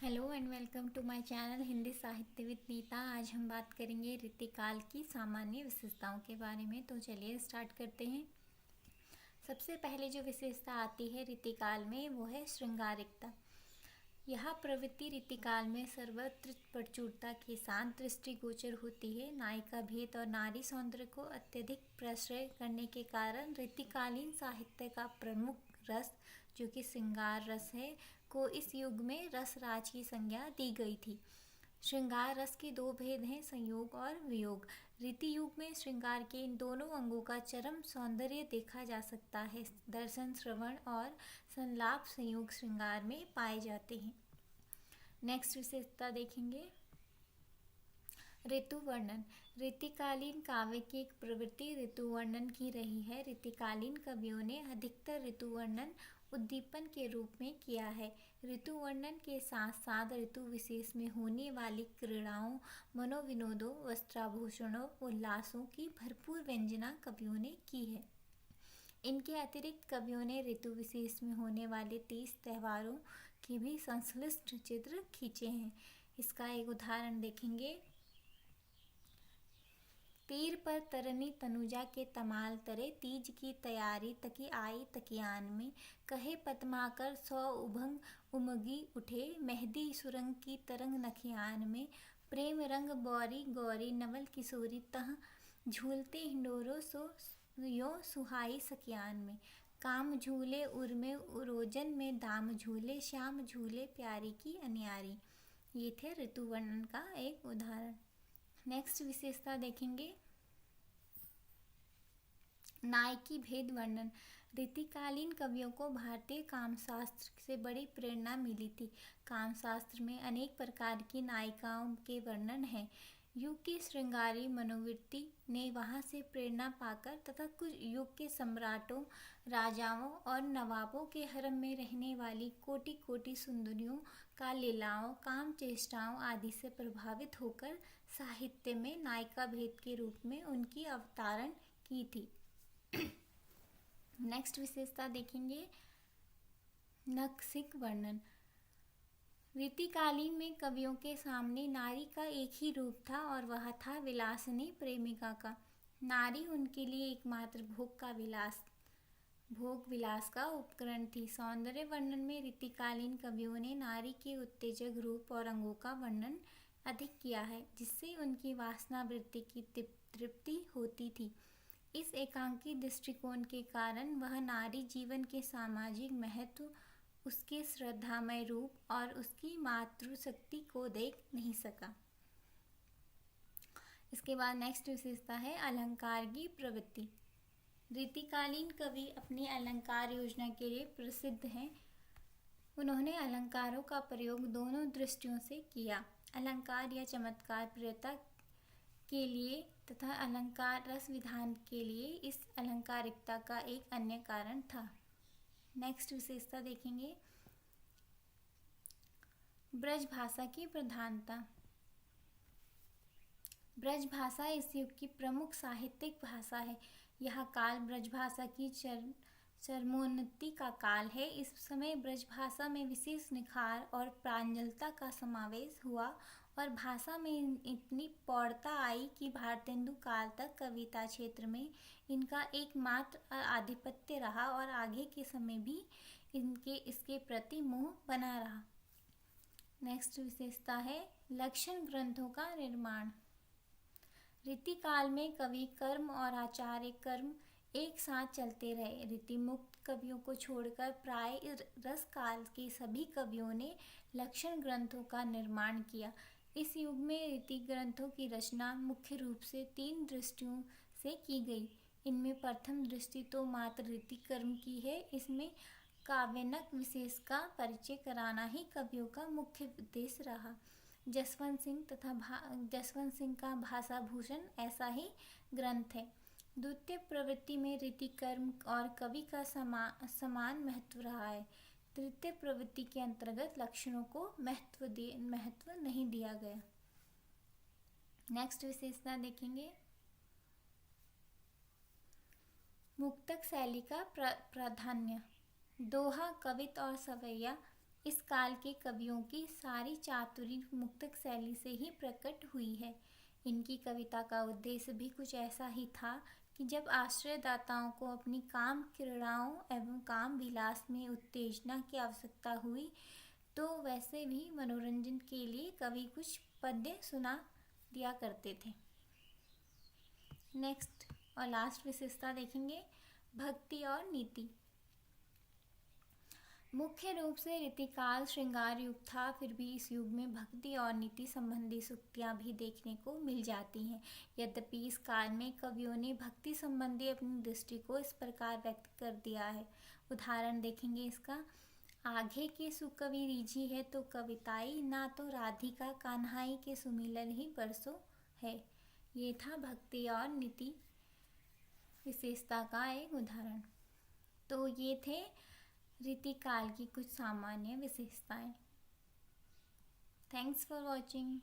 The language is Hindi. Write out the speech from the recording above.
Hello and welcome to my channel Hindi Sahitya with Nita. आज हम बात करेंगे ऋतुकाल की सामान्य विशेषताओं के बारे में। तो चलिए स्टार्ट करते हैं। सबसे पहले जो विशेषता आती है ऋतुकाल में वो है श्रृंगारिकता। यह प्रवृत्ति ऋतुकाल में सर्वत्र प्रचुरता के साथ दृष्टिगोचर होती है। नायिका भेद और नारी सौंदर्य को अत्यधिक प्रश्रय करने के कारण ऋतुकालीन साहित्य का प्रमुख रस, जो कि श्रृंगार रस है, को इस युग में रसराज की संज्ञा दी गई थी। श्रृंगार रस के दो भेद हैं, संयोग और वियोग। ऋतु युग में श्रृंगार के इन दोनों अंगों का चरम सौंदर्य देखा जा सकता है। दर्शन, श्रवण और संलाप संयोग श्रृंगार में पाए जाते हैं। नेक्स्ट विशेषता देखेंगे, ऋतु वर्णन। ऋतुकालीन काव्य की एक प्रवृत्ति ऋतु वर्णन की रही है। ऋतुकालीन कवियों ने अधिकतर ऋतु वर्णन उद्दीपन के रूप में किया है। ऋतु वर्णन के साथ साथ ऋतु विशेष में होने वाली क्रीड़ाओं, मनोविनोदों, वस्त्राभूषणों, उल्लासों की भरपूर व्यंजना कवियों ने की है। इनके अतिरिक्त कवियों ने ऋतु विशेष में होने वाले 30 त्योहारों की भी संश्लिष्ट चित्र खींचे हैं। इसका एक उदाहरण देखेंगे। तीर पर तरनी तनुजा के तमाल तरे, तीज की तैयारी तकी आई तकियान में, कहे पद्माकर सौ उभंग उमगी उठे, मेहंदी सुरंग की तरंग नखियान में, प्रेम रंग बौरी गौरी नवल किशोरी तह, झूलते हिंडोरो सो यो सुहाई सकियान में, काम झूले उर्मे उरोजन में, दाम झूले श्याम झूले प्यारी की अनियारी। ये थे ऋतु वर्णन का एक उदाहरण। नेक्स्ट विशेषता देखेंगे, नायकी भेद वर्णन। ऋतुकालीन कवियों को भारतीय कामशास्त्र से बड़ी प्रेरणा मिली थी। कामशास्त्र में अनेक प्रकार की नायिकाओं के वर्णन हैं। युग की श्रृंगारी मनोवृत्ति ने वहां से प्रेरणा पाकर तथा कुछ युग के सम्राटों, राजाओं और नवाबों के हरम में रहने वाली कोटि कोटि सुंदरियों का लीलाओं, काम चेष्टाओं आदि से प्रभावित होकर साहित्य में नायिका भेद के रूप में उनकी अवतारण की थी। नेक्स्ट विशेषता देखेंगे, नक्सिक वर्णन। ऋतुकालीन में कवियों के सामने नारी का एक ही रूप था और वह था विलासिनी प्रेमिका का। नारी उनके लिए एकमात्र भोग विलास का उपकरण थी। सौंदर्य वर्णन में ऋतुकालीन कवियों ने नारी के उत्तेजक रूप और अंगों का वर्णन अधिक किया है, जिससे उनकी वासना वृत्ति की तृप्ति होती थी। इस एकांकी दृष्टिकोण के कारण वह नारी जीवन के सामाजिक महत्व, उसके श्रद्धामय रूप और उसकी मातृशक्ति को देख नहीं सका। इसके बाद नेक्स्ट विशेषता है अलंकार की प्रवृत्ति। ऋतुकालीन कवि अपनी अलंकार योजना के लिए प्रसिद्ध हैं। उन्होंने अलंकारों का प्रयोग दोनों दृष्टियों से किया। अलंकार या चमत्कार प्रियता के लिए तथा अलंकार रस विधान के लिए इस अलंकारिकता का एक अन्य कारण था। नेक्स्ट विशेषता देखेंगे, ब्रज भाषा की प्रधानता। ब्रज भाषा इस युग की प्रमुख साहित्यिक भाषा है। यह काल ब्रज भाषा की चरमोन्नति का काल है। इस समय ब्रज भाषा में विशेष निखार और प्रांजलता का समावेश हुआ और भाषा में इतनी प्रौढ़ता आई कि भारतेंदु काल तक कविता क्षेत्र में इनका एकमात्र आधिपत्य रहा और आगे के समय भी इसके प्रति मोह बना रहा। नेक्स्ट विशेषता है लक्षण ग्रंथों का निर्माण। ऋतुकाल में कवि कर्म और आचार्य कर्म एक साथ चलते रहे। ऋतुमुक्त कवियों को छोड़कर प्राय रस काल के सभी कवियों ने लक्षण ग्रंथों का निर्माण किया। इस युग में ऋतु ग्रंथों की रचना मुख्य रूप से 3 दृष्टियों से की गई। इनमें प्रथम दृष्टि तो मात्र ऋतु कर्म की है। इसमें काव्यनक विशेष का परिचय कराना ही कवियों का मुख्य उद्देश्य रहा। जसवंत सिंह का भाषा भूषण ऐसा ही ग्रंथ है। द्वितीय प्रवृत्ति में ऋतु कर्म और कवि का समान महत्व रहा है। तृतीय प्रवृत्ति के अंतर्गत लक्षणों को महत्व नहीं दिया गया। नेक्स्ट विशेषता देखेंगे, मुक्तक शैली का प्राधान्य। दोहा, कवित और सवैया इस काल के कवियों की सारी चातुरी मुक्तक शैली से ही प्रकट हुई है। इनकी कविता का उद्देश्य भी कुछ ऐसा ही था कि जब आश्रयदाताओं को अपनी काम क्रीड़ाओं एवं काम विलास में उत्तेजना की आवश्यकता हुई तो वैसे भी मनोरंजन के लिए कवि कुछ पद्य सुना दिया करते थे। नेक्स्ट और लास्ट विशेषता देखेंगे, भक्ति और नीति। मुख्य रूप से रीतिकाल श्रृंगार युग था, फिर भी इस युग में भक्ति और नीति संबंधी सूक्तियाँ भी देखने को मिल जाती हैं। यद्यपि इस काल में कवियों ने भक्ति संबंधी अपनी दृष्टि को इस प्रकार व्यक्त कर दिया है। उदाहरण देखेंगे इसका, आगे के सुकवि रीझी है तो कविताई, ना तो राधिका कान्हाई के सुमिलन ही बरसो है। ये था भक्ति और नीति विशेषता का एक उदाहरण। तो ये थे रीतिकाल की कुछ सामान्य विशेषताएं। Thanks for watching.